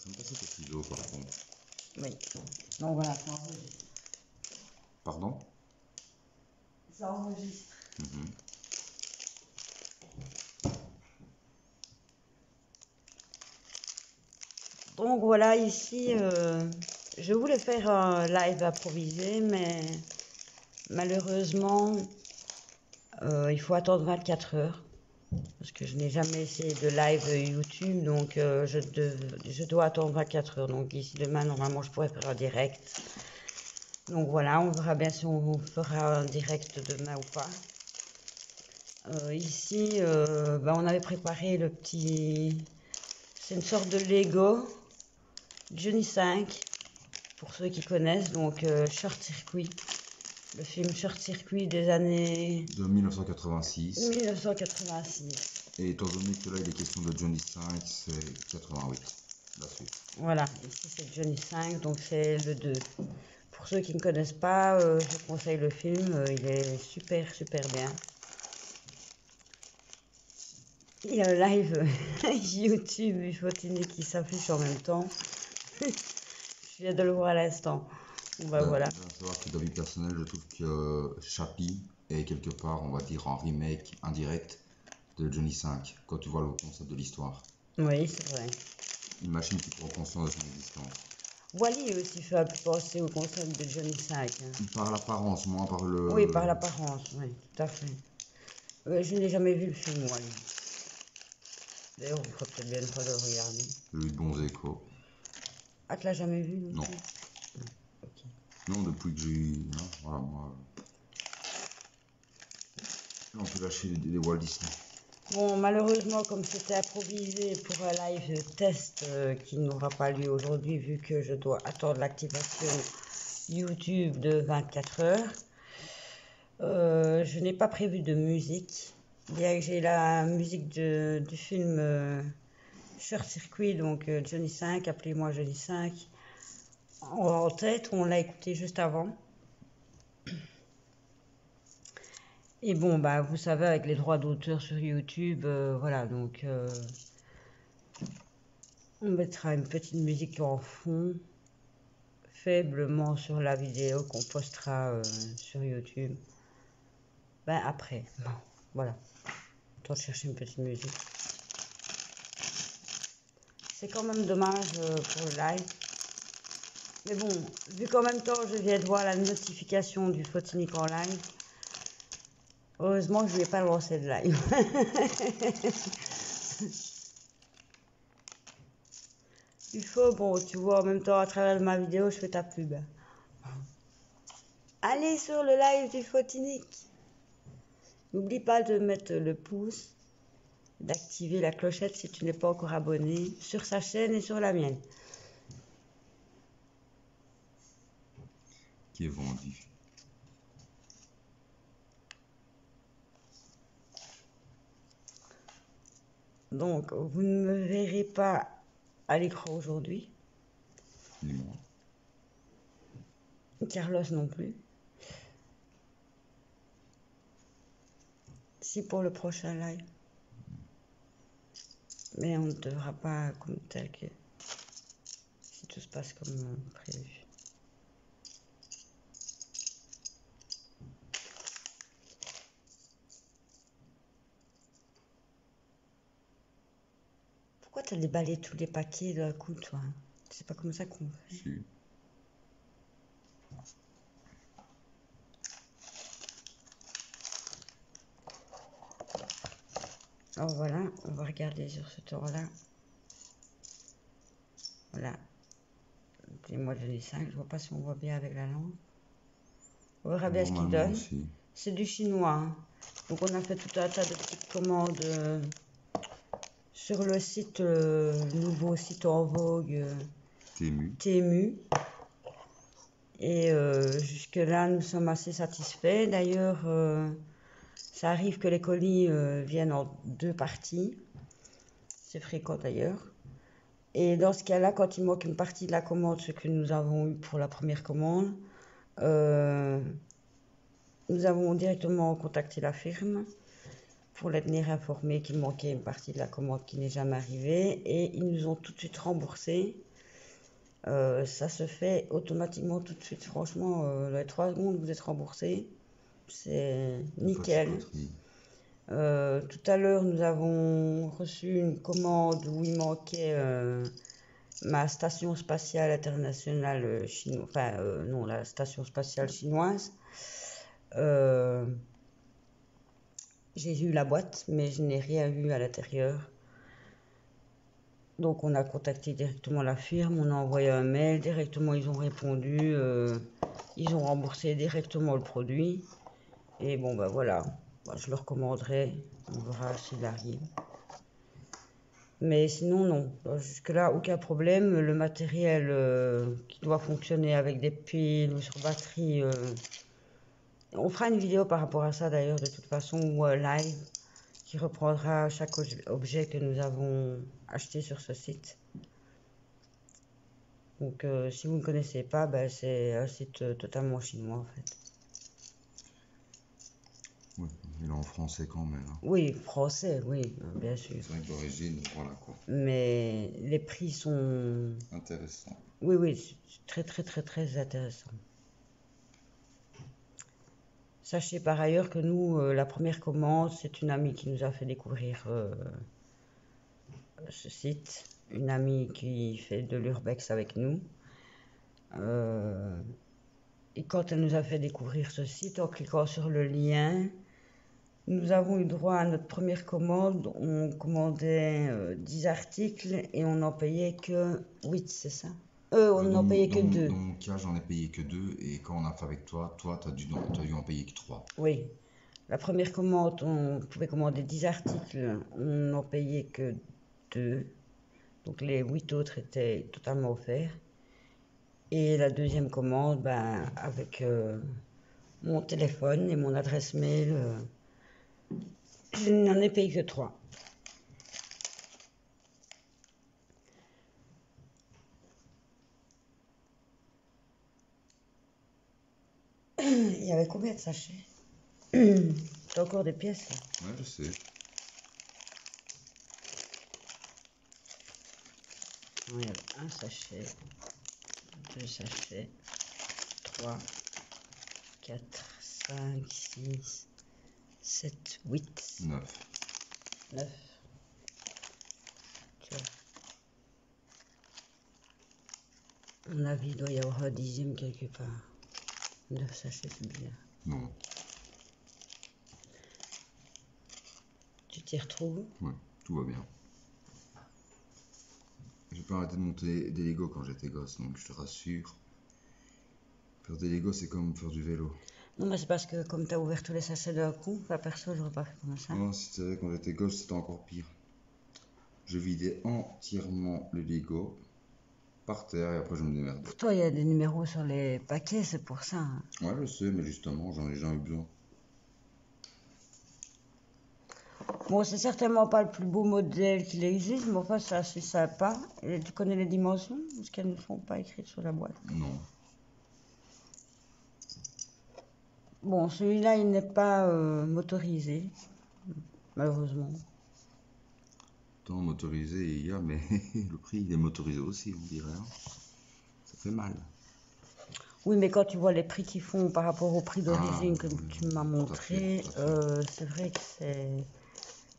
me passer tes ciseaux par contre. Oui. Donc voilà, ça enregistre. Pardon? Ça enregistre. Donc voilà, ici, je voulais faire un live improvisé, mais malheureusement, il faut attendre 24 heures. Parce que je n'ai jamais essayé de live YouTube, donc je dois attendre 24 heures. Donc ici, demain, normalement, je pourrais faire un direct. Donc voilà, on verra bien si on fera un direct demain ou pas. Ici, on avait préparé le petit... C'est une sorte de Lego Johnny 5, pour ceux qui connaissent, donc Short Circuit. Le film Short Circuit des années... De 1986. 1986. Et étant donné que là il est question de Johnny 5, c'est 88. La suite. Voilà, ici c'est Johnny 5, donc c'est le 2. Pour ceux qui ne connaissent pas, je vous conseille le film, il est super super bien. Il y a le live YouTube du Fotini qui s'affiche en même temps. Je viens de le voir à l'instant. Bon, voilà. Il faut savoir que d'avis personnel, je trouve que Chappie est quelque part, on va dire, un remake indirect de Johnny 5, quand tu vois le concept de l'histoire. Oui, c'est vrai. Une machine qui prend conscience de son existence. Wally aussi fait un peu penser au concept de Johnny 5. Hein. Par l'apparence, moins par le... Oui, par l'apparence, oui, tout à fait. Je n'ai jamais vu le film Wally. D'ailleurs, il faudrait peut-être bien une fois de le regarder. Lui de bons échos. Ah, tu l'as jamais vu Non. Okay. Non, depuis que j'ai... Non, voilà, moi... On peut lâcher les Walt Disney. Bon, malheureusement, comme c'était improvisé pour un live test qui n'aura pas lieu aujourd'hui, vu que je dois attendre l'activation YouTube de 24 heures, je n'ai pas prévu de musique. Bien que j'ai la musique du film Short Circuit, donc Johnny 5, appelez-moi Johnny 5, en tête, on l'a écouté juste avant. Et bon, bah, vous savez, avec les droits d'auteur sur YouTube, voilà, donc on mettra une petite musique en fond, faiblement sur la vidéo qu'on postera sur YouTube. Ben après, bon, voilà. On va chercher une petite musique. C'est quand même dommage pour le live. Mais bon, vu qu'en même temps je viens de voir la notification du Fotinique en live, heureusement que je ne vais pas lancer de live. Il faut, bon, tu vois, en même temps, à travers ma vidéo, je fais ta pub. Allez sur le live du Fotinique. N'oublie pas de mettre le pouce, d'activer la clochette si tu n'es pas encore abonné sur sa chaîne et sur la mienne. Qui est vendu. Donc, vous ne me verrez pas à l'écran aujourd'hui. Ni moi. Carlos non plus. Si pour le prochain live. Mais on ne devra pas comme tel que si tout se passe comme prévu. Pourquoi tu as déballé tous les paquets d'un coup, toi? C'est pas comme ça qu'on fait. Si. Alors voilà, on va regarder sur ce tour-là. Voilà. Moi je dis 5, je vois pas si on voit bien avec la lampe. On verra bien ce qu'il donne. C'est du chinois. Hein. Donc on a fait tout un tas de petites commandes sur le site, nouveau site en vogue, Temu. Et jusque-là, nous sommes assez satisfaits. D'ailleurs, ça arrive que les colis viennent en 2 parties. C'est fréquent d'ailleurs. Et dans ce cas-là, quand il manque une partie de la commande, ce que nous avons eu pour la première commande, nous avons directement contacté la firme pour les tenir informés qu'il manquait une partie de la commande qui n'est jamais arrivée. Et ils nous ont tout de suite remboursé Ça se fait automatiquement tout de suite. Franchement, dans les 3 secondes, vous êtes remboursé. C'est nickel. Tout à l'heure, nous avons reçu une commande où il manquait ma station spatiale internationale chinoise. Enfin, non, la station spatiale chinoise. J'ai eu la boîte, mais je n'ai rien vu à l'intérieur. Donc on a contacté directement la firme, on a envoyé un mail, directement ils ont répondu, ils ont remboursé directement le produit. Et bon ben voilà, je le recommanderai, on verra s'il arrive. Mais sinon non, jusque-là aucun problème, le matériel qui doit fonctionner avec des piles ou sur batterie, on fera une vidéo par rapport à ça d'ailleurs de toute façon, ou live, qui reprendra chaque objet que nous avons acheté sur ce site. Donc si vous ne connaissez pas, ben, c'est un site totalement chinois en fait. Oui, il est en français quand même. Hein. Oui, français, oui, bien sûr. C'est vrai que d'origine, voilà quoi. Mais les prix sont... Intéressants. Oui, oui, très très très très intéressant. Sachez par ailleurs que nous, la première commande, c'est une amie qui nous a fait découvrir ce site. Une amie qui fait de l'urbex avec nous. Et quand elle nous a fait découvrir ce site, en cliquant sur le lien, nous avons eu droit à notre première commande. On commandait 10 articles et on n'en payait que 8, c'est ça? On n'en payait que 2. Dans mon cas, j'en ai payé que 2. Et quand on a fait avec toi, tu as dû en payer que 3. Oui. La première commande, on pouvait commander 10 articles. On n'en payait que 2. Donc les 8 autres étaient totalement offerts. Et la deuxième commande, ben, avec mon téléphone et mon adresse mail, je n'en ai payé que 3. Il y avait combien de sachets? T'as encore des pièces là? Ouais, je sais. Il y avait un sachet, 2 sachets, 3, 4, 5, 6, 7, 8, 9. 9. Tu vois. À mon avis, il doit y avoir un 10e quelque part. 9 sachets, c'est bien. Non. Tu t'y retrouves? Ouais, tout va bien. J'ai pas arrêté de monter des Lego quand j'étais gosse, donc je te rassure. Faire des Lego, c'est comme faire du vélo. Non, mais c'est parce que comme tu as ouvert tous les sachets d'un coup, bah, perso, j'aurais pas fait comme ça. Non, si tu savais, quand j'étais gosse, c'était encore pire. Je vidais entièrement le Lego par terre et après je me démerdais. Pour toi, il y a des numéros sur les paquets, c'est pour ça. Hein. Ouais, je sais, mais justement, j'en ai jamais eu besoin. Bon, c'est certainement pas le plus beau modèle qu'il existe, mais enfin, c'est assez sympa. Et tu connais les dimensions? Parce qu'elles ne sont pas écrites sur la boîte. Non. Bon, celui-là, il n'est pas motorisé, malheureusement. Tant motorisé, il y a, mais le prix, il est motorisé aussi, on dirait. Hein. Ça fait mal. Oui, mais quand tu vois les prix qu'ils font par rapport au prix d'origine que tu m'as montré, c'est vrai que c'est...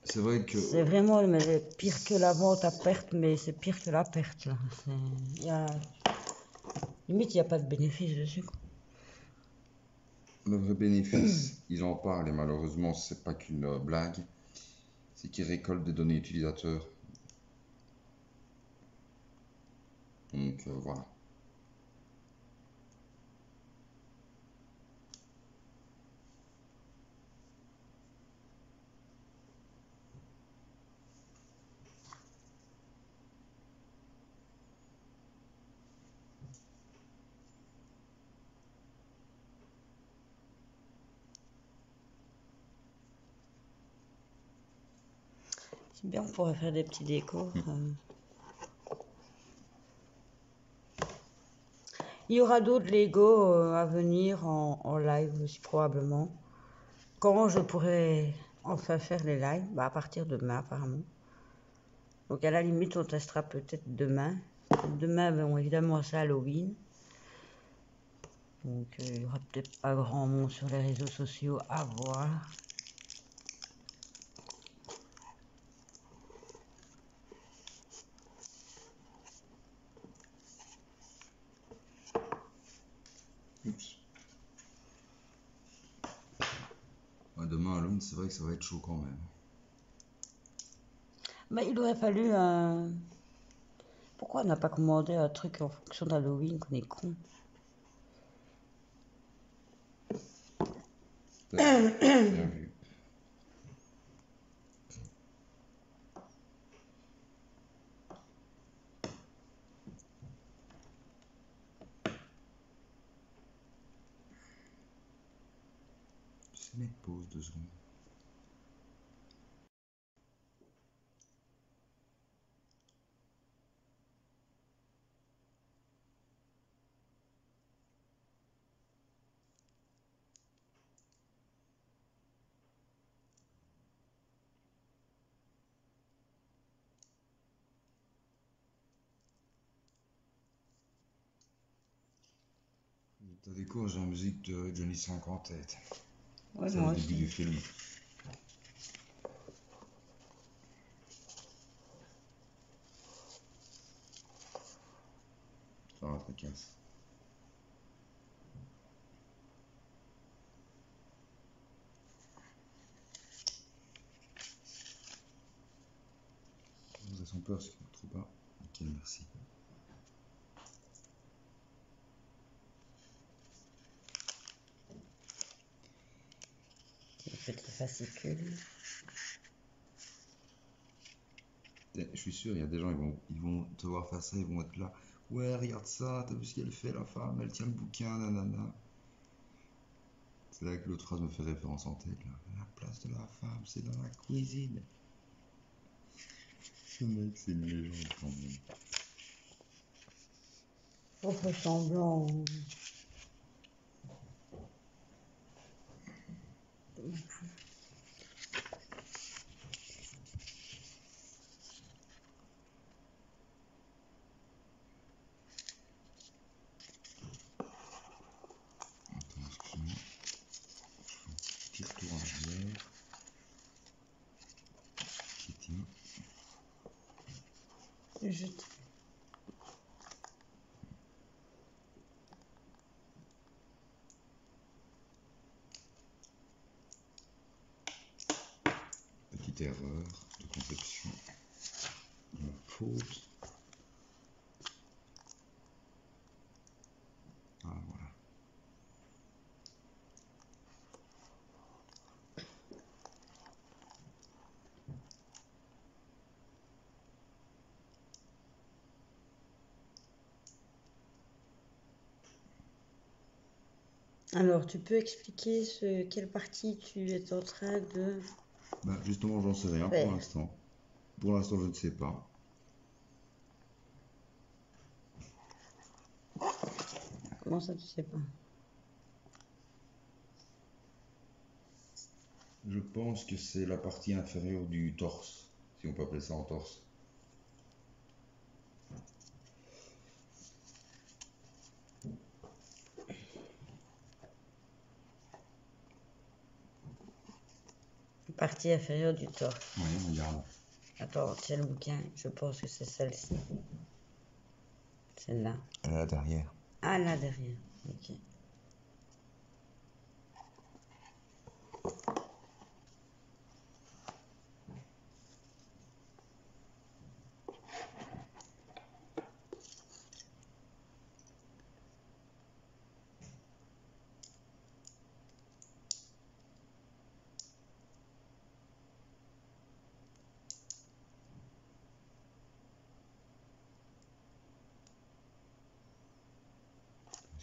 C'est vrai que... C'est vraiment mais pire que la vente à perte, mais c'est pire que la perte. Là. Limite, il n'y a pas de bénéfice dessus. Quoi. Le vrai bénéfice, ils en parlent et malheureusement, c'est pas qu'une blague. C'est qu'ils récoltent des données utilisateurs. Donc voilà. C'est bien, on pourrait faire des petits décors. Il y aura d'autres Lego à venir en live aussi probablement. Quand je pourrai enfin faire les lives? Bah, à partir de demain apparemment. Donc à la limite on testera peut-être demain. Demain, bon, évidemment, c'est Halloween. Donc, il n'y aura peut-être pas grand monde sur les réseaux sociaux à voir. Oups. Ouais, demain, Halloween, c'est vrai que ça va être chaud quand même. Mais il aurait fallu Pourquoi on n'a pas commandé un truc en fonction d'Halloween, qu'on est con? Bien vu. Je sais mettre pause 2 secondes. T'as des cours, j'ai la musique de Johnny 5 en tête. Ouais, c'est moi le début aussi. du film. Ça va, tracasse. Vous avez son peur, ce qui ne trop pas. Ok, merci. Les petits fascicules. Je suis sûr, il y a des gens, ils vont te voir faire ça, ils vont être là. Ouais, regarde ça, t'as vu ce qu'elle fait, la femme, elle tient le bouquin, nanana. C'est là que l'autre phrase me fait référence en tête, là. La place de la femme, c'est dans la cuisine. Ce mec, c'est une légende quand même. On fait semblant. Attends, excuse-moi. Petit retour en arrière. Qui tient. Juste. Petite erreur de conception. Une faute. Ah, voilà. Alors, tu peux expliquer quelle partie tu es en train de Bah, justement, j'en sais rien pour faire? l'instant. Pour l'instant, je ne sais pas. Comment ça, tu sais pas? Je pense que c'est la partie inférieure du torse, si on peut appeler ça en torse. Partie inférieure du torse. Oui, regarde. Attends, tiens le bouquin. Je pense que c'est celle-ci. Celle-là. Elle est là derrière. Ah, là derrière. Ok.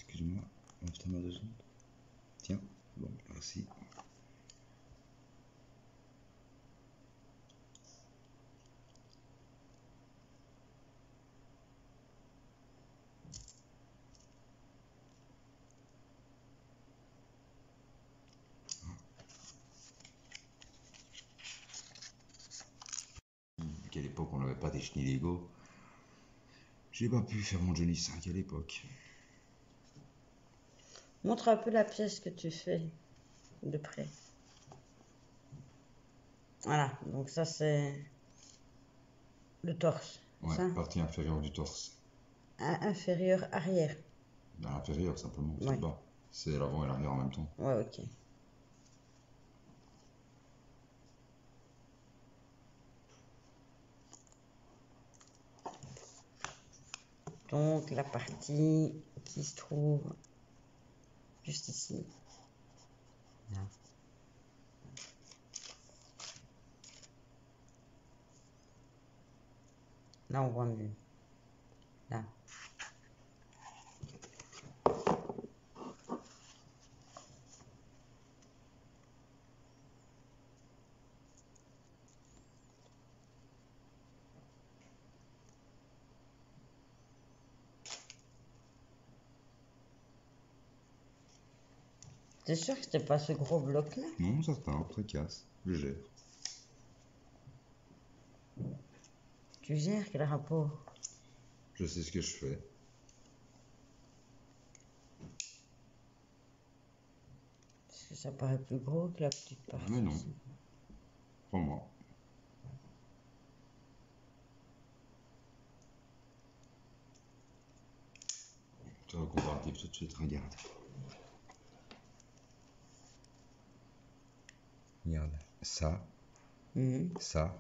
Excuse-moi, lève ta main 2 secondes. Tiens, bon, merci. Vu qu'à l'époque on n'avait pas des chenilles Lego, J'ai pas pu faire mon Johnny 5 à l'époque. Montre un peu la pièce que tu fais de près. Voilà, donc ça c'est le torse. Ouais, ça partie inférieure du torse. Inférieur arrière. À l'intérieur simplement, c'est Ouais. le bas. C'est l'avant et l'arrière en même temps. Ouais, ok. Donc la partie qui se trouve juste ici. Là. Là on voit mieux. Là. T'es sûr que c'était pas ce gros bloc-là? Non, certain, très casse, je gère. Tu gères, quel rapport? Je sais ce que je fais. Parce que ça paraît plus gros que la petite partie. Ah mais non. Crois-moi. Tu vas comparatif tout de suite, regarde. Regarde, ça, ça,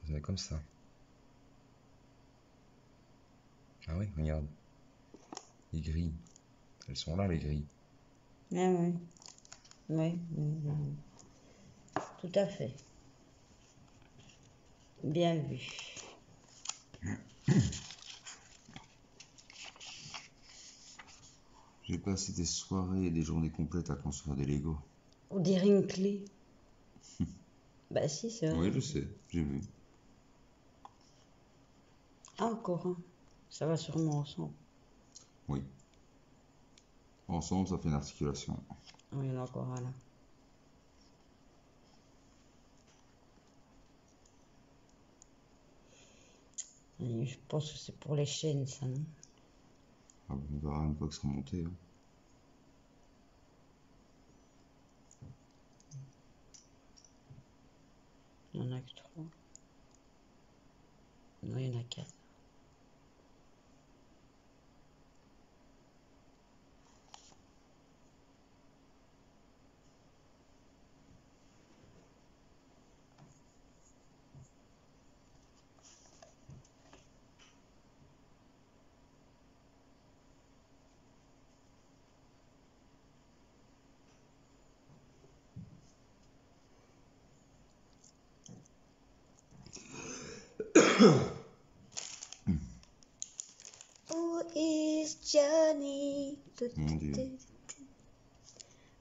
vous avez comme ça. Ah oui, regarde. Les grilles. Elles sont là, les grilles. Ah oui. Oui, tout à fait. Bien vu. J'ai passé des soirées et des journées complètes à construire des Lego. Ou des ringlés. Bah si, c'est vrai. Oui, je sais, j'ai vu. Ah, encore un. Ça va sûrement ensemble. Oui. Ensemble, ça fait une articulation. Ah, il y en a encore un là. Et je pense que c'est pour les chaînes, ça, non? Ah, on verra une fois que ça sera monté. Hein. Il y en a que 3. Non, il y en a 4. Où is Johnny? Mon Dieu.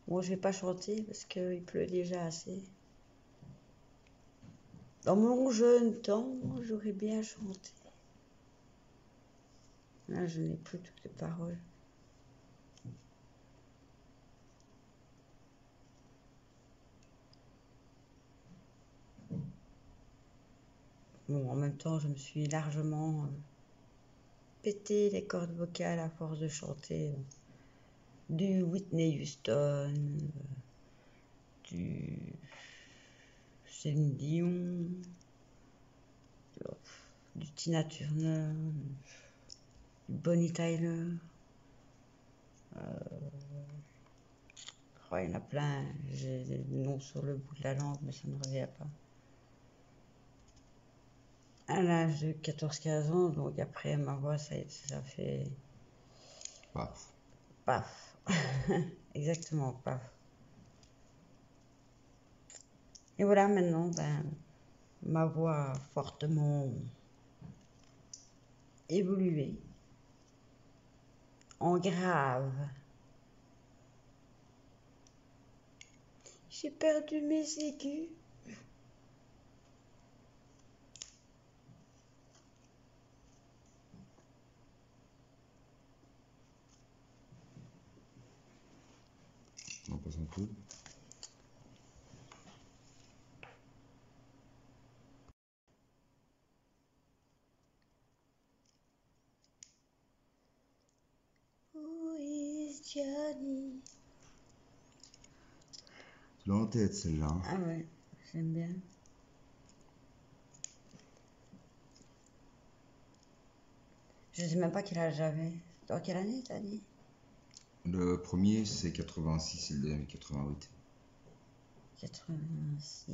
Bon, je vais pas chanter parce qu'il pleut déjà assez. Dans mon jeune temps, j'aurais bien chanté. Là, je n'ai plus toutes les paroles. Bon, en même temps, je me suis largement pété les cordes vocales à force de chanter du Whitney Houston, du Céline Dion, du Tina Turner, du Bonnie Tyler. Oh, il y en a plein, j'ai des noms sur le bout de la langue, mais ça ne me revient pas. À l'âge de 14-15 ans, donc après ma voix, ça fait Paf. paf. Exactement, paf. Et voilà, maintenant, ben, ma voix a fortement évolué en grave. J'ai perdu mes aigus. On passe un peu. Johnny. Tu l'as en tête celle-là. Hein. Ah ouais, j'aime bien. Je sais même pas quel âge j'avais. Dans quelle année t'as dit? Le premier c'est 86 et le deuxième 88. 86.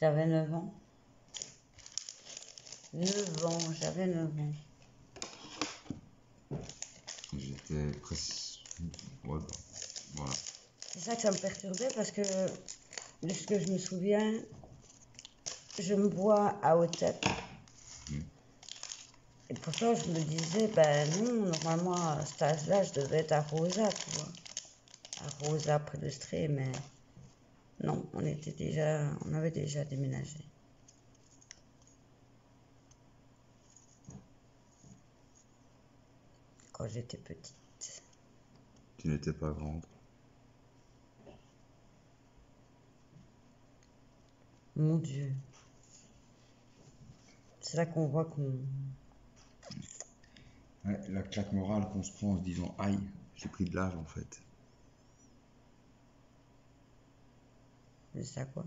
J'avais 9 ans. 9 ans, j'avais 9 ans. J'étais presque... Ouais, bah, voilà. C'est ça que ça me perturbait parce que de ce que je me souviens, je me vois à Otep. Et pourtant, je me disais, ben non, normalement, à cet âge-là, je devais être à Rosa, tu vois. À Rosa, près de Stré, mais non, on avait déjà déménagé. Quand j'étais petite. Tu n'étais pas grande. Mon Dieu. C'est là qu'on voit qu'on... Ouais, la claque morale qu'on se prend en se disant aïe, j'ai pris de l'âge en fait. C'est ça quoi?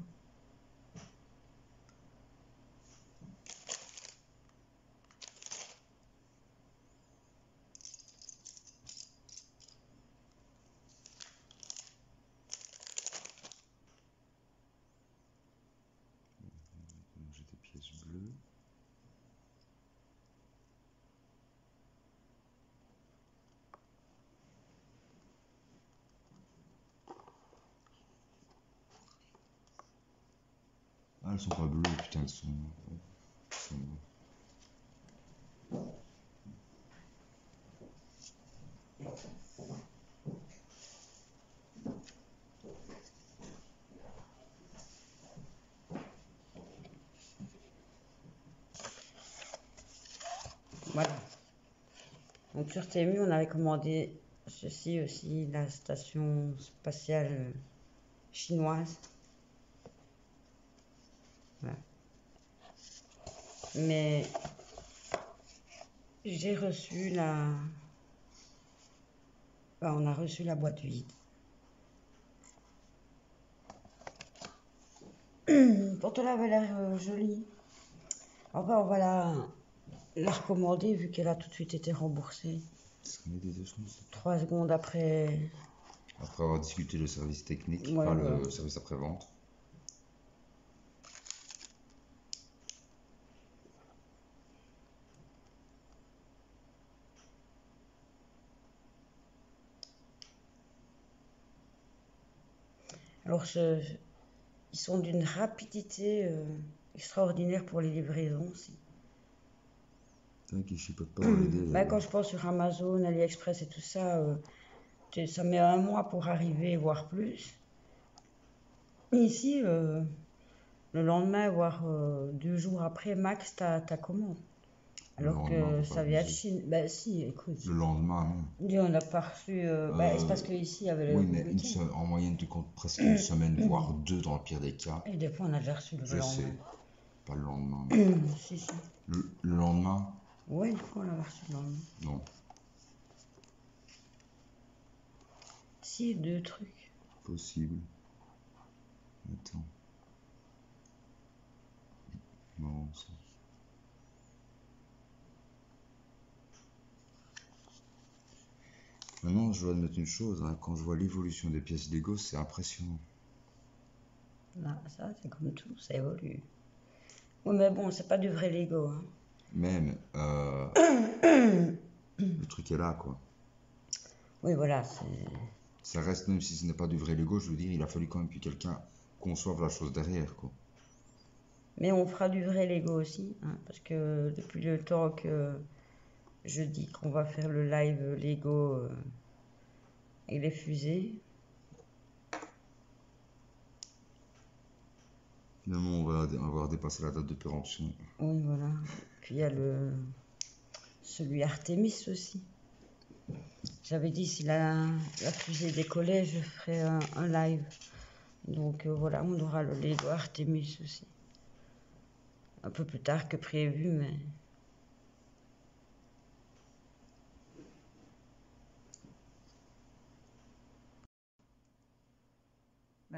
J'ai des pièces bleues. Ah, elles sont pas bleues, putain, elles sont... Voilà. Donc sur TMU, on avait commandé ceci aussi, la station spatiale chinoise. Voilà. Mais j'ai reçu la... Enfin, on a reçu la boîte vide. Pourtant, elle avait l'air jolie. Enfin, on va la recommander vu qu'elle a tout de suite été remboursée. 3 secondes après... Après avoir discuté le service technique, Ouais, enfin voilà. le service après-vente. Alors, ils sont d'une rapidité extraordinaire pour les livraisons aussi. Qui chipote pas dans les délais. Quand je pense sur Amazon, AliExpress et tout ça, ça met 1 mois pour arriver, voire plus. Ici, le lendemain, voire 2 jours après, max, ta commande. Alors que ça vient de Chine. Ben si, écoute. Le lendemain, non. On n'a pas reçu. C'est parce qu'ici, il y avait oui, le mais en moyenne, tu comptes presque une semaine, voire 2 dans le pire des cas. Et des fois, on a déjà reçu le lendemain. Je sais. Pas le lendemain. Si, si. Le lendemain? Oui, une fois, on l'a reçu le lendemain. Non. Si, 2 trucs. Possible. Attends. Non, ça. Maintenant, je dois admettre une chose, hein, quand je vois l'évolution des pièces Lego, c'est impressionnant. Là, ça, c'est comme tout, ça évolue. Oui, mais bon, c'est pas du vrai Lego. Hein. Même, le truc est là, quoi. Oui, voilà, ça reste, même si ce n'est pas du vrai Lego, je veux dire, il a fallu quand même que quelqu'un conçoive la chose derrière, quoi. Mais on fera du vrai Lego aussi, hein, parce que depuis le temps que je dis qu'on va faire le live Lego et les fusées. Finalement, on va avoir dépassé la date de péremption. Oui, voilà. Puis il y a celui Artemis aussi. J'avais dit si la fusée décollait, je ferais un live. Donc voilà, on aura le Lego Artemis aussi. Un peu plus tard que prévu, mais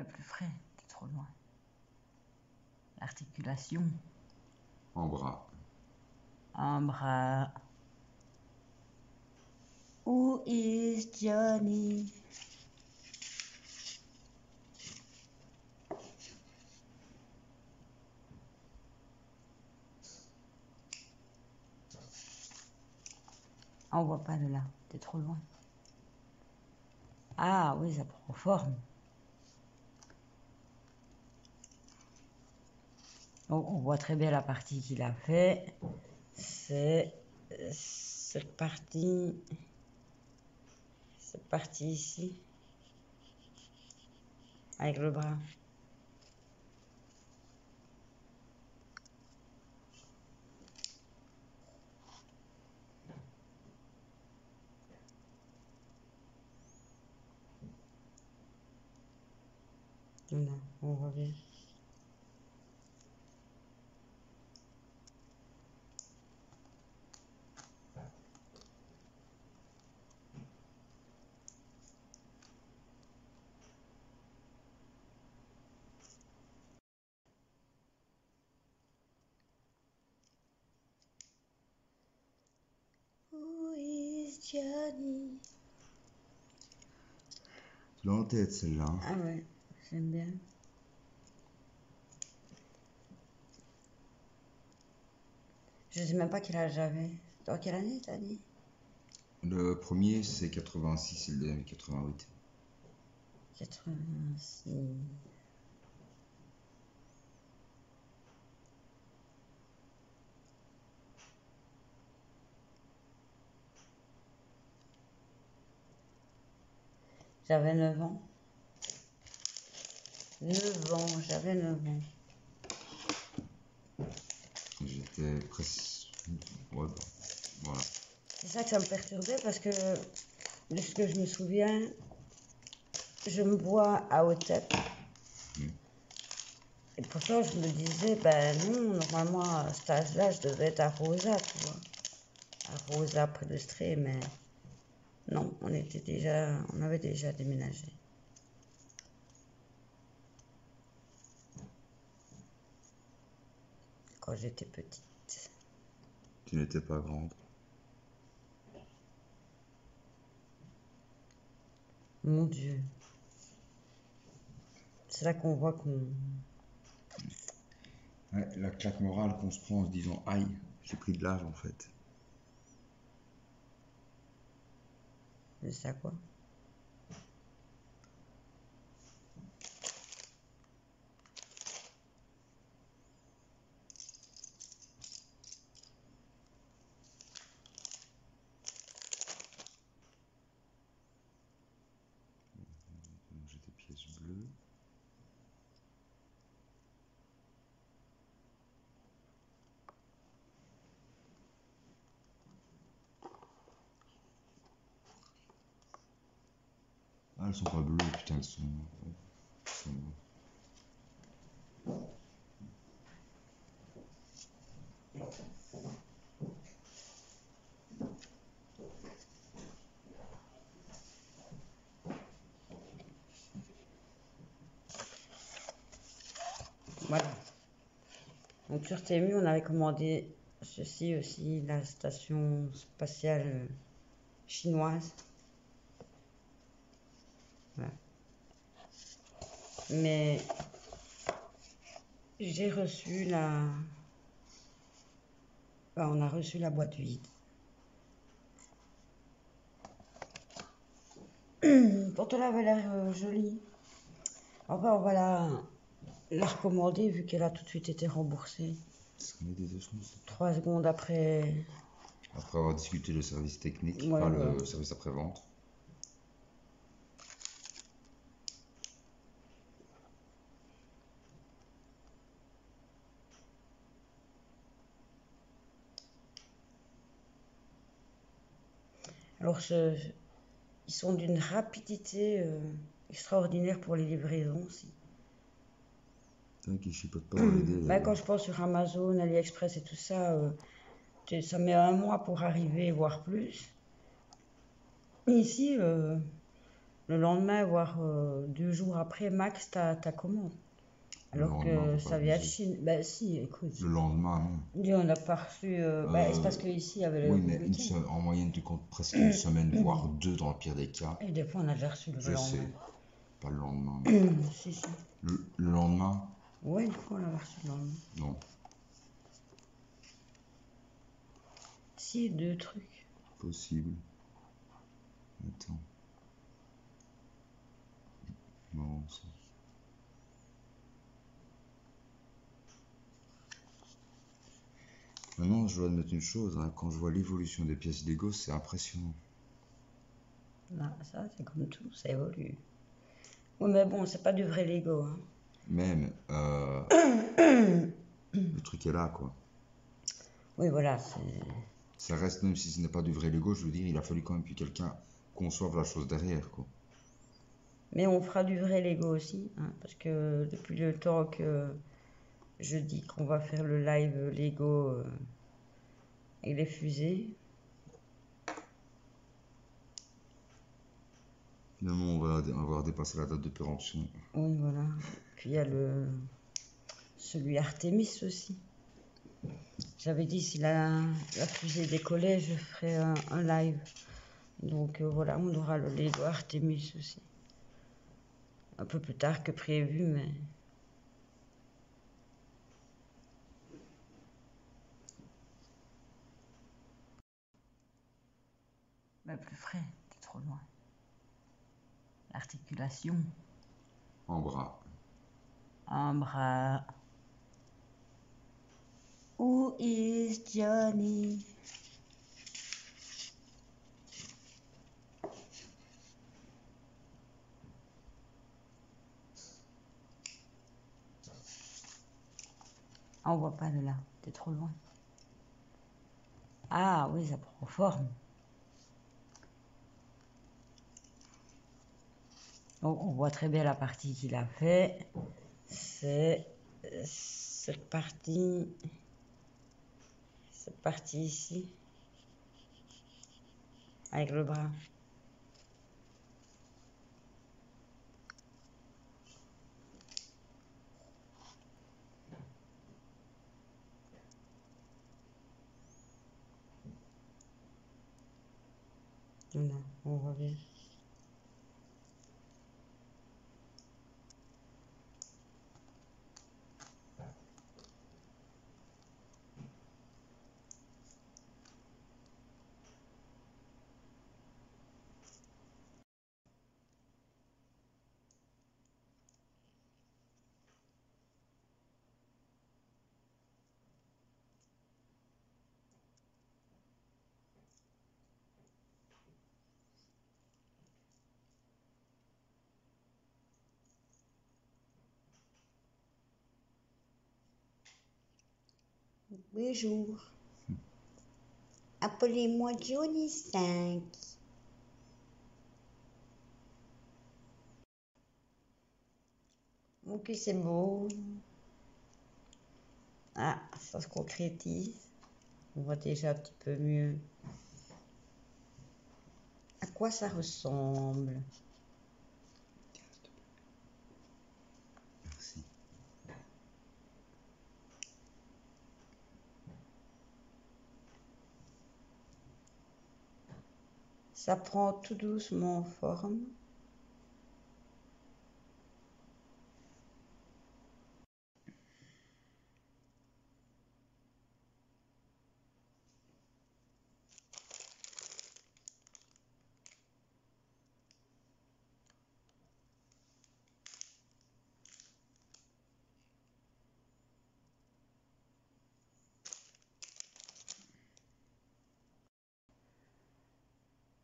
plus frais, t'es trop loin. L'articulation. En bras. Un bras. Où is Johnny? On voit pas de là, t'es trop loin. Ah oui, ça prend forme. Donc on voit très bien la partie qu'il a fait. C'est cette partie ici, avec le bras. Voilà, on voit bien. Who is Johnny? Tu l'as en tête celle-là. Hein. Ah ouais, j'aime bien. Je sais même pas quel âge j'avais. Dans quelle année t'as dit? Le premier c'est 86 et le deuxième 88. 86. J'avais 9 ans. 9 ans, j'avais 9 ans. J'étais presque... Ouais, bon, voilà. C'est ça que ça me perturbait parce que, de ce que je me souviens, je me vois à Otep. Et pourtant, je me disais, ben non, normalement, à cet âge-là, je devais être à Rosa, tu vois. À Rosa, près de Stré, mais non, on avait déjà déménagé. Quand j'étais petite. Tu n'étais pas grande. Mon Dieu. C'est là qu'on voit qu'on... Ouais, la claque morale qu'on se prend en se disant aïe, j'ai pris de l'âge en fait. C'est ça quoi. J'ai des pièces bleues. Ah, elles sont pas bleues, putain, elles sont... Voilà. Donc sur TMU, on avait commandé ceci aussi, la station spatiale chinoise. Voilà. Mais j'ai reçu la... Enfin, on a reçu la boîte vide. Pourtant, elle avait l'air jolie. Enfin, on va la recommander vu qu'elle a tout de suite été remboursée. 3 secondes après... Après avoir discuté le service technique, Ouais, enfin ouais. le service après-vente. Alors, ils sont d'une rapidité extraordinaire pour les livraisons aussi. Putain, qui chipote pas dans l'idée. Bah, quand je pense sur Amazon, AliExpress et tout ça, ça met un mois pour arriver, voire plus. Ici, le lendemain, voire 2 jours après, max, ta commande. Alors que ça vient de Chine. Bah si, écoute. Le lendemain, non. Dis, on n'a pas reçu. Bah, c'est parce qu'ici, il y avait le Oui, mais en moyenne, tu comptes presque une semaine, voire 2 dans le pire des cas. Et des fois, on a déjà reçu le lendemain. Je sais. Pas le lendemain. Si, si. Le lendemain? Ouais, une fois, on l'a reçu le lendemain. Non. Si, 2 trucs. Possible. Attends. Non, ça. Maintenant, je dois admettre une chose, hein, quand je vois l'évolution des pièces Lego, c'est impressionnant. Là, ça, c'est comme tout, ça évolue. Oui, mais bon, c'est pas du vrai Lego. Hein. Même, le truc est là, quoi. Oui, voilà. Ça reste, même si ce n'est pas du vrai Lego, je veux dire, il a fallu quand même que quelqu'un conçoive la chose derrière, quoi. Mais on fera du vrai Lego aussi, hein, parce que depuis le temps que je dis qu'on va faire le live Lego et les fusées. Finalement, on va avoir dépassé la date de péremption. Oui, voilà. Puis il y a celui Artemis aussi. J'avais dit si la fusée décollait, je ferais un live. Donc voilà, on aura le Lego Artemis aussi. Un peu plus tard que prévu, mais... plus frais, t'es trop loin. L'articulation. En bras. Un bras. Où is Johnny? On voit pas de là, t'es trop loin. Ah oui, ça prend forme. Donc on voit très bien la partie qu'il a fait. C'est cette partie ici, avec le bras. Voilà, on voit bien. Bonjour. Appelez-moi Johnny 5. Ok, c'est beau. Ah, ça se concrétise. On voit déjà un petit peu mieux. À quoi ça ressemble? Merci. Ça prend tout doucement forme.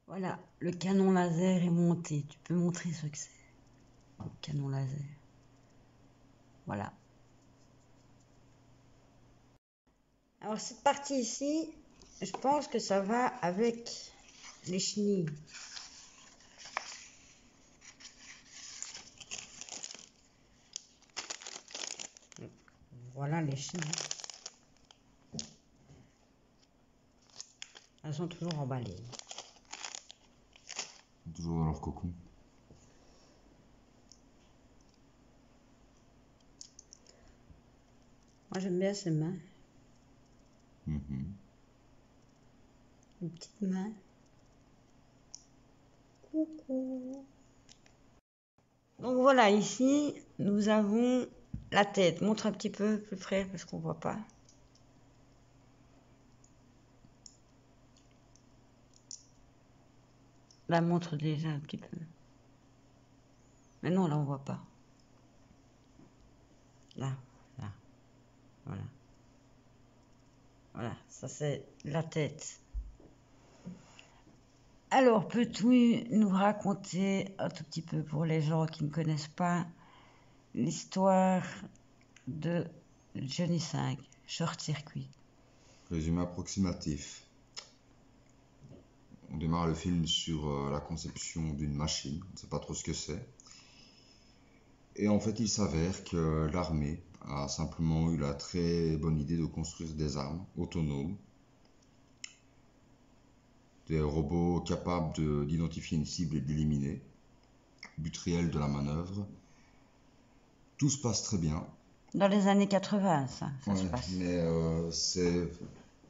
Voilà, le canon laser est monté. Tu peux montrer ce que c'est. Le canon laser. Voilà. Alors cette partie ici, je pense que ça va avec les chenilles. Voilà les Chines. Elles sont toujours emballées. Toujours dans leur cocon. Moi j'aime bien ces mains. Mhm. Une petite main. Coucou. Donc voilà, ici nous avons la tête. Montre un petit peu plus près parce qu'on voit pas. La montre déjà un petit peu. Mais non, là on voit pas. Là, là, voilà. Voilà, ça c'est la tête. Alors, peux-tu nous raconter un tout petit peu pour les gens qui ne connaissent pas l'histoire de Johnny 5, Short Circuit? Résumé approximatif. On démarre le film sur la conception d'une machine. On ne sait pas trop ce que c'est. Et en fait, il s'avère que l'armée a simplement eu la très bonne idée de construire des armes autonomes, des robots capables d'identifier une cible et de l'éliminer. But réel de la manœuvre. Tout se passe très bien. Dans les années 80, ça Ouais, se passe. mais c'est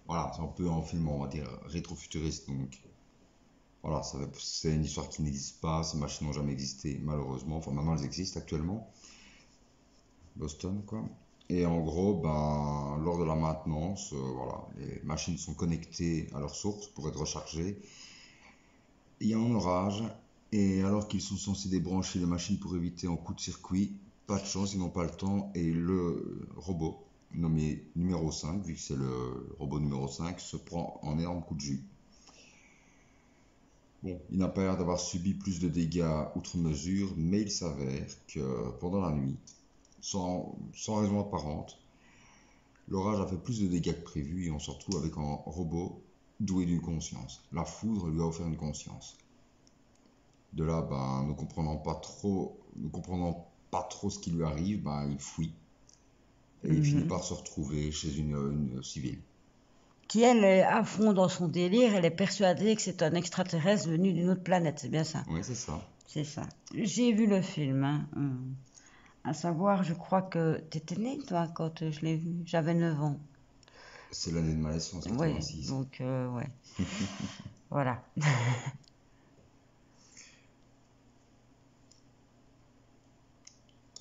voilà, c'est un peu un film, on va dire, rétro-futuriste. Donc voilà, c'est une histoire qui n'existe pas. Ces machines n'ont jamais existé, malheureusement. Enfin, maintenant, elles existent actuellement. Boston, quoi. Et en gros, ben, lors de la maintenance, voilà, les machines sont connectées à leur source pour être rechargées. Il y a un orage, et alors qu'ils sont censés débrancher les machines pour éviter un coup de circuit, pas de chance, ils n'ont pas le temps, et le robot, nommé numéro 5, vu que c'est le robot numéro 5, se prend un énorme coup de jus. Bon, il n'a pas l'air d'avoir subi plus de dégâts outre mesure, mais il s'avère que pendant la nuit, sans raison apparente, l'orage a fait plus de dégâts que prévu et on se retrouve avec un robot doué d'une conscience. La foudre lui a offert une conscience. De là, ben, ne comprenant pas trop ce qui lui arrive, ben, il fuit. Et il finit par se retrouver chez une civile. Qui, elle, est à fond dans son délire, elle est persuadée que c'est un extraterrestre venu d'une autre planète, c'est bien ça? Oui, c'est ça. C'est ça. J'ai vu le film, hein. À savoir, je crois que t'étais né, toi, quand je l'ai vu. J'avais 9 ans. C'est l'année de ma naissance, Oui, 86. donc, ouais. Voilà.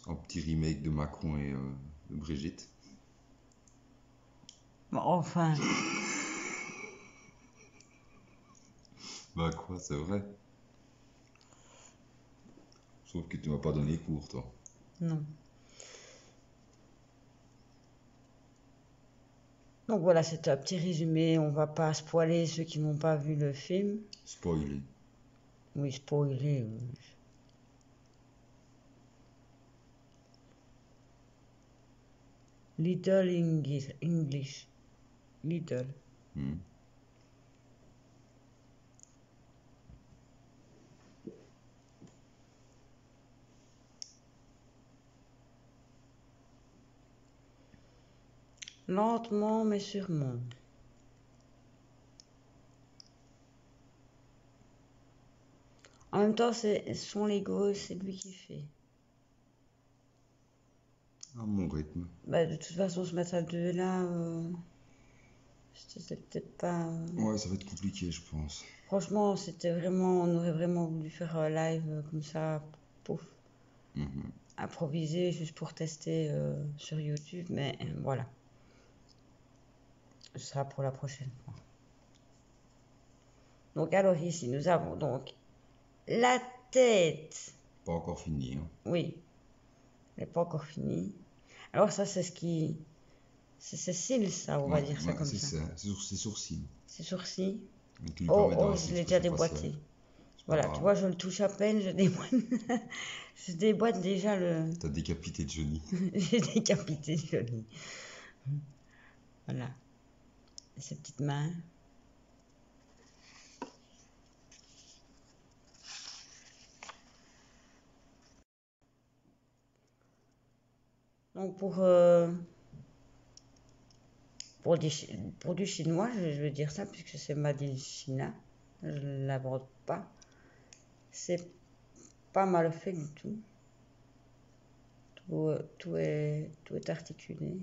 Un petit remake de Macron et de Brigitte. Bon, enfin, Bah quoi, c'est vrai. Sauf que tu m'as pas donné cours, toi. non. Donc voilà, c'est un petit résumé. On va pas spoiler ceux qui n'ont pas vu le film. Spoilé. Oui, spoiler. Little English. Little. Hmm. Lentement mais sûrement. En même temps, c'est son Lego, c'est lui qui fait. À mon rythme. Bah, de toute façon, se mettre à deux là, c'était peut-être pas. Ouais, ça va être compliqué, je pense. Franchement, c'était vraiment, on aurait vraiment voulu faire un live comme ça, pouf, Mhm. improvisé juste pour tester sur YouTube, mais voilà, ce sera pour la prochaine fois. Donc alors ici, nous avons donc la tête. Pas encore fini, hein. Oui, elle n'est pas encore finie. Alors ça, c'est ce qui, c'est ses cils, ça, on va dire ça comme ça. C'est sur ses sourcils. Ses sourcils. Et qui lui Oh, permet oh, d'avoir je cette l'ai déjà expression faciale. déboîté. C'est pas Voilà, grave. tu vois, je le touche à peine, je déboîte, je déboîte déjà le. T'as décapité Johnny. J'ai décapité Johnny. Voilà. Ses petites mains. Donc pour pour du chinois, je veux dire ça, puisque c'est Made in China. Je ne l'aborde pas. C'est pas mal fait du tout. Tout est articulé.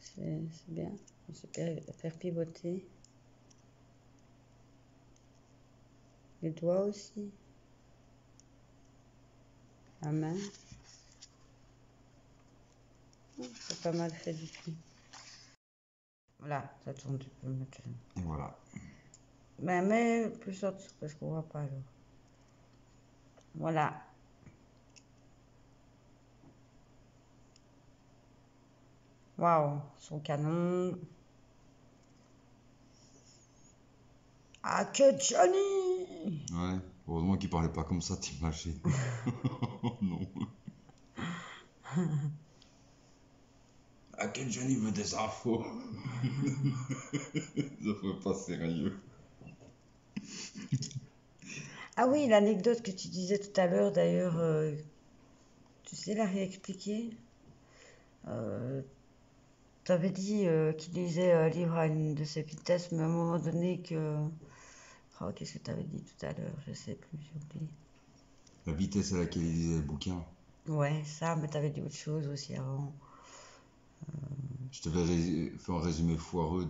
C'est bien. On sait faire pivoter. Les doigts aussi. La main. C'est pas mal fait du tout. Voilà, ça tourne, tu peux mettre. Et voilà. Mais plus en dessous parce qu'on voit pas alors. Voilà. Waouh, son canon. Ah, que Johnny! Ouais, heureusement qu'il parlait pas comme ça, t'imagines. Non. Ah, que Johnny veut des infos. Ça fait pas sérieux. Ah oui, l'anecdote que tu disais tout à l'heure, d'ailleurs, tu sais la réexpliquer? Tu avais dit qu'il lisait un livre à une de ses vitesses, mais à un moment donné que... Oh, qu'est-ce que tu avais dit tout à l'heure? Je sais plus, j'ai oublié. La vitesse à laquelle il lisait le bouquin. Ouais, ça, mais tu avais dit autre chose aussi avant. Je t'avais fait un résumé foireux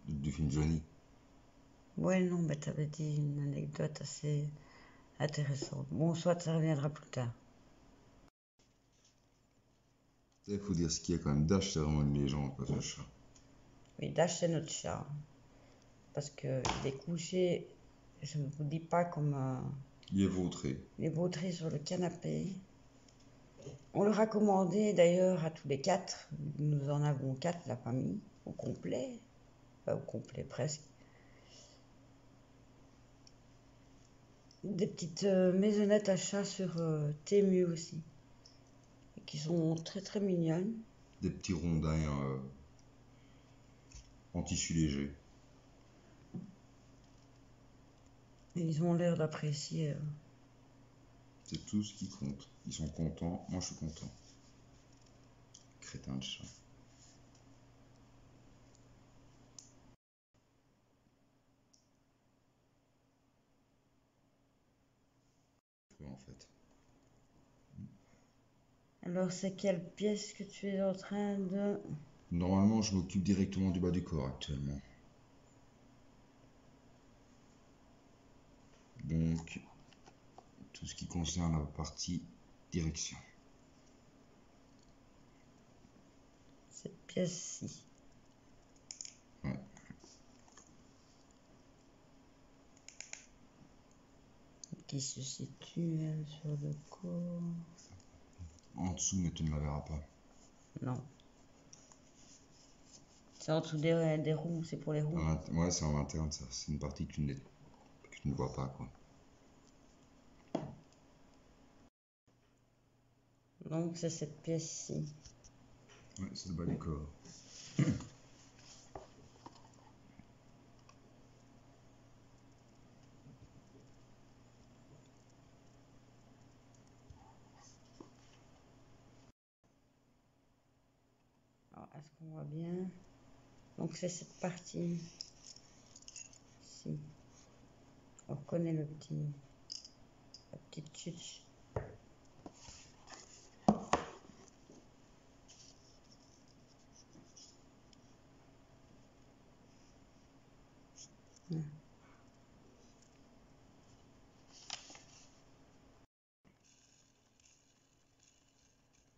du film Johnny. Ouais, non, mais tu avais dit une anecdote assez intéressante. Bon, soit ça reviendra plus tard. Il faut dire ce qu'il y a quand même. Dash, c'est vraiment une légende, quoi, ce chat. Oui, Dash, c'est notre chat. Parce qu'il est couché, je ne vous dis pas comme... Il est vautré. Il est vautré sur le canapé. On le recommandait d'ailleurs à tous les 4. Nous en avons 4, la famille, au complet. Enfin, au complet presque. Des petites maisonnettes à chat sur Temu aussi. Et qui sont très très mignonnes. Des petits rondins en tissu léger. Et ils ont l'air d'apprécier. C'est tout ce qui compte. Ils sont contents. Moi, je suis content. Crétin de chat. En fait. Alors, c'est quelle pièce que tu es en train de... Normalement, je m'occupe directement du bas du corps actuellement. Donc, tout ce qui concerne la partie direction. Cette pièce-ci. Ouais. Qui se situe sur le corps. En dessous, mais tu ne la verras pas. Non. C'est en dessous des roues, c'est pour les roues. Ouais, c'est en interne, ça. C'est une partie que tu ne vois pas, quoi. Donc, c'est cette pièce-ci. Ouais, c'est le bas du corps. Alors, est-ce qu'on voit bien? Donc, c'est cette partie. Ici. On reconnaît la petite chute.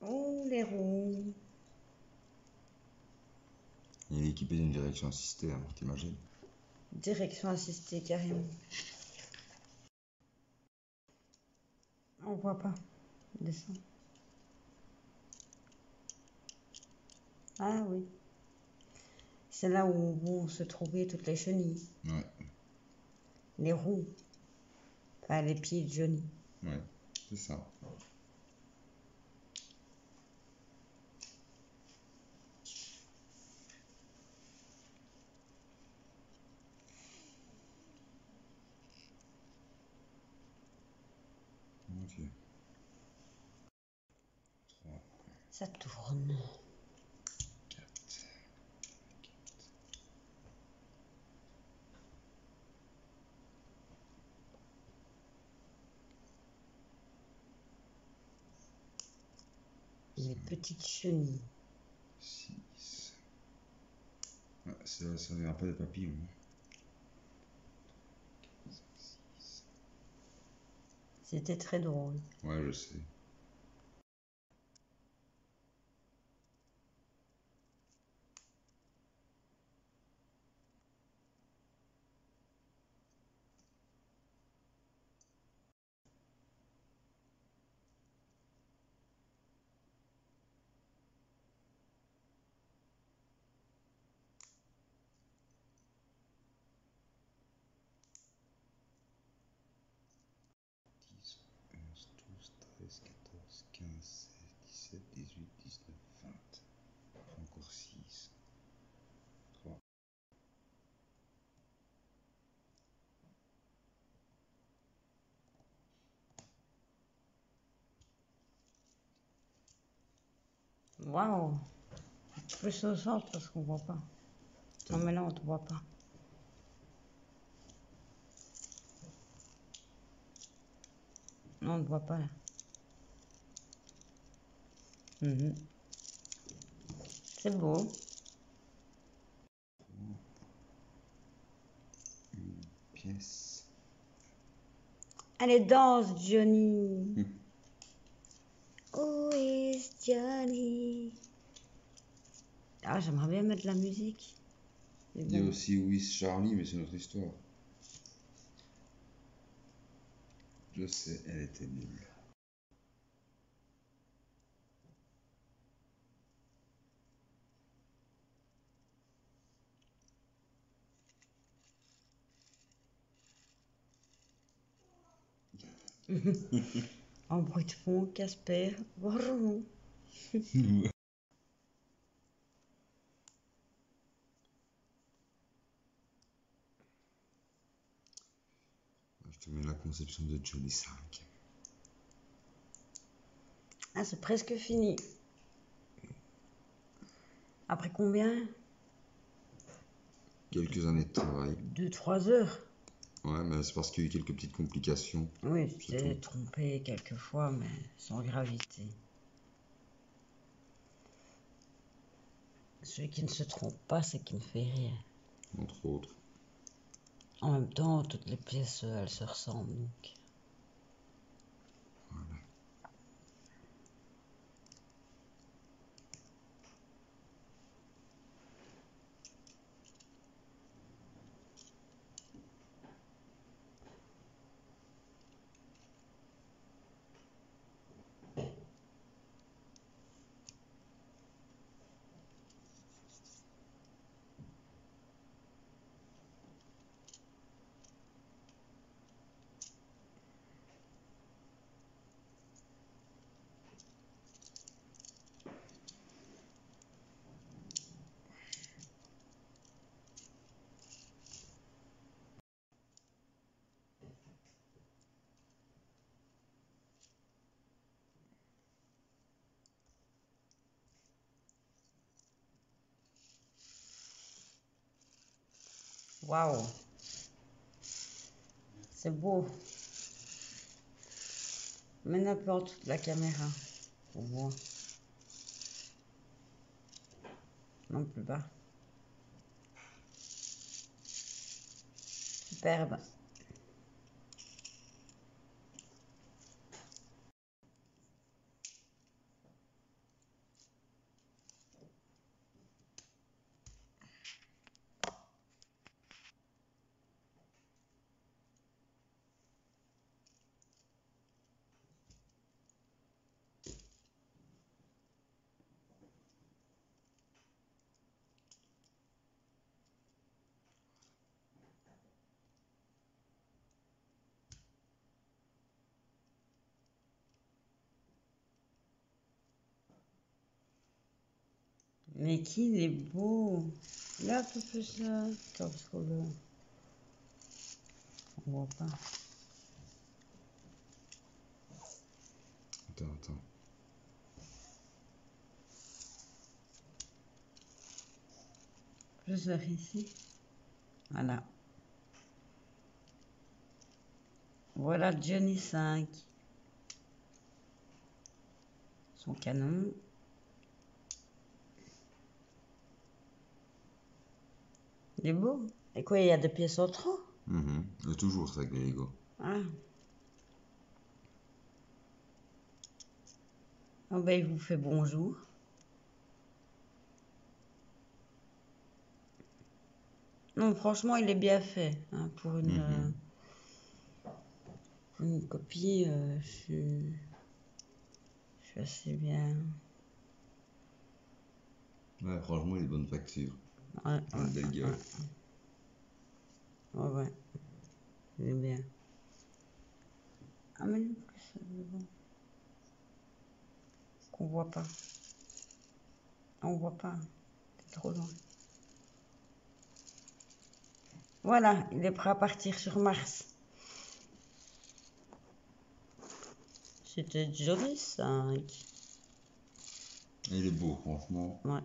Oh, les roues. Il est équipé d'une direction assistée, hein, t'imagines? Direction assistée, carrément. On voit pas. Descend. Ah oui. C'est là où vont se trouver toutes les chenilles. Ouais. Les roues. Enfin, les pieds de Johnny. Ouais, c'est ça. Ok. 3, Ça tourne. 4. Les petites chenilles. 6. Ah, ça ne vient pas des papillons. C'était très drôle. Ouais, je sais. Encore 6. 3. Waouh! Plus au centre parce qu'on voit pas. Non mais là on te voit pas. Non, on ne voit pas là. C'est beau. Une pièce. Allez, danse, Johnny. Où est Johnny? Ah, j'aimerais bien mettre de la musique. Il y a aussi Où is Charlie, mais c'est notre histoire. Je sais, elle était nulle. En bruit de fond, Casper. Bonjour. Je te mets la conception de Johnny 5. Ah, c'est presque fini. Après combien? Quelques années de travail. 2-3 heures. Ouais, mais c'est parce qu'il y a eu quelques petites complications. Oui, tu t'es trompé quelques fois, mais sans gravité. Celui qui ne se trompe pas, c'est qui ne fait rien. Entre autres. En même temps, toutes les pièces, elles se ressemblent, donc. Voilà. Waouh! C'est beau. Mets un peu en dessous de la caméra. Pour voir. Non, plus bas. Superbe. Mais qu'il est beau. Là, un peu plus là. Attends, parce qu'on le... On voit pas. Attends. Plus vers ici. Voilà. Voilà Johnny 5. Son canon. Il est beau. Et quoi, il y a des pièces en trop? Il y a toujours ça avec les Lego. Ah. Ah ben, il vous fait bonjour. Non, franchement, il est bien fait. Hein, pour une copie, je suis assez bien. Ouais, franchement, il est de bonne facture. Ouais, Il a une belle gueule. Ouais, il est bien. Ah, mais non, c'est bon. Qu'on voit pas. On voit pas. C'est trop loin. Voilà, il est prêt à partir sur Mars. C'était joli, 5. Il est beau, franchement. Ouais.